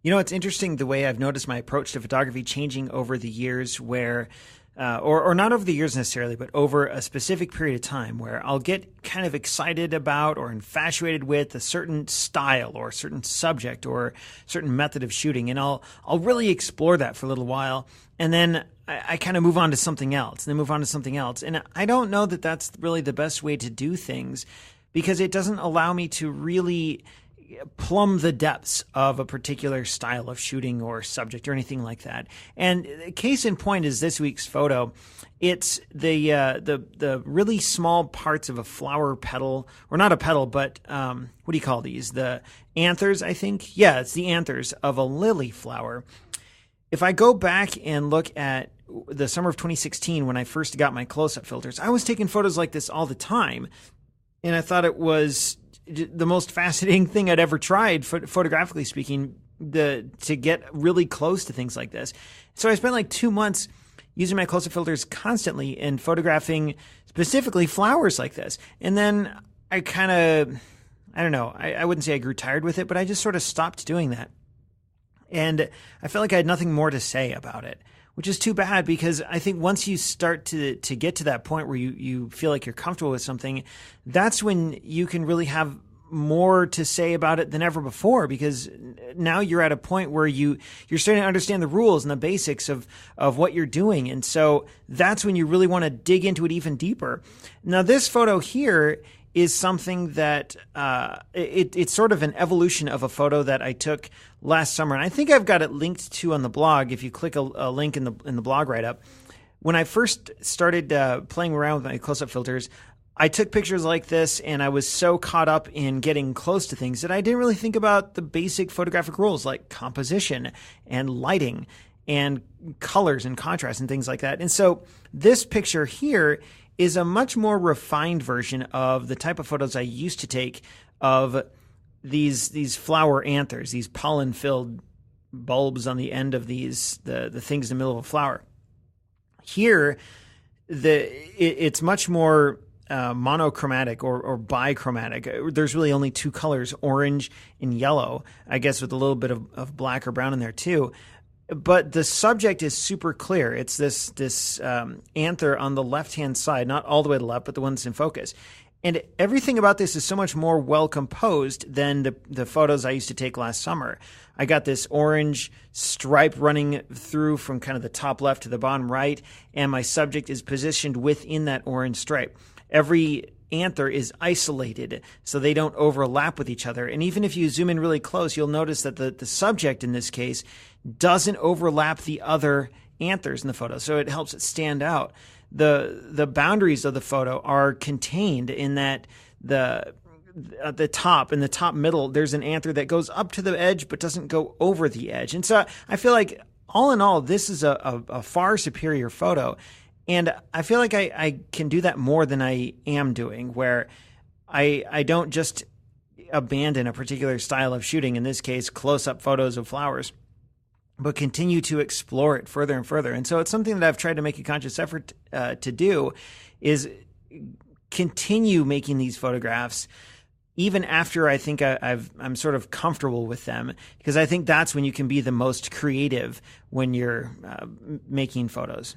You know, it's interesting the way I've noticed my approach to photography changing over the years where, or not over the years necessarily, but over a specific period of time where I'll get kind of excited about or infatuated with a certain style or a certain subject or certain method of shooting. And I'll really explore that for a little while. And then I kind of move on to something else and then move on to something else. And I don't know that that's really the best way to do things because it doesn't allow me to really plumb the depths of a particular style of shooting or subject or anything like that. And case in point is this week's photo. It's the really small parts of a flower petal, or not a petal, but what do you call these? The anthers, I think. Yeah, it's the anthers of a lily flower. If I go back and look at the summer of 2016 when I first got my close-up filters, I was taking photos like this all the time. And I thought it was the most fascinating thing I'd ever tried, photographically speaking, to get really close to things like this. So I spent like 2 months using my close-up filters constantly and photographing specifically flowers like this. And then I kind of, I don't know, I wouldn't say I grew tired with it, but I just sort of stopped doing that. And I felt like I had nothing more to say about it, which is too bad because I think once you start to get to that point where you feel like you're comfortable with something, that's when you can really have more to say about it than ever before, because now you're at a point where you're starting to understand the rules and the basics of what you're doing. And so that's when you really want to dig into it even deeper. Now, this photo here is something that it's sort of an evolution of a photo that I took last summer. And I think I've got it linked to on the blog. If you click a link in the blog write-up, when I first started playing around with my close-up filters, I took pictures like this and I was so caught up in getting close to things that I didn't really think about the basic photographic rules like composition and lighting and colors and contrast and things like that. And so this picture here is a much more refined version of the type of photos I used to take of these flower anthers, these pollen-filled bulbs on the end of these, the things in the middle of a flower. Here, it's much more monochromatic or bichromatic. There's really only two colors, orange and yellow, I guess with a little bit of black or brown in there too. But the subject is super clear. It's this anther on the left-hand side, not all the way to the left, but the one that's in focus. And everything about this is so much more well-composed than the photos I used to take last summer. I got this orange stripe running through from kind of the top left to the bottom right, and my subject is positioned within that orange stripe. Every anther is isolated so they don't overlap with each other. And even if you zoom in really close, you'll notice that the subject in this case doesn't overlap the other anthers in the photo, so it helps it stand out. The boundaries of the photo are contained in that at the top, in the top middle, there's an anther that goes up to the edge but doesn't go over the edge. And so I feel like all in all, this is a far superior photo. And I feel like I can do that more than I am doing, where I don't just abandon a particular style of shooting, in this case, close-up photos of flowers, but continue to explore it further and further. And so it's something that I've tried to make a conscious effort to do, is continue making these photographs even after I think I'm sort of comfortable with them, because I think that's when you can be the most creative when you're making photos.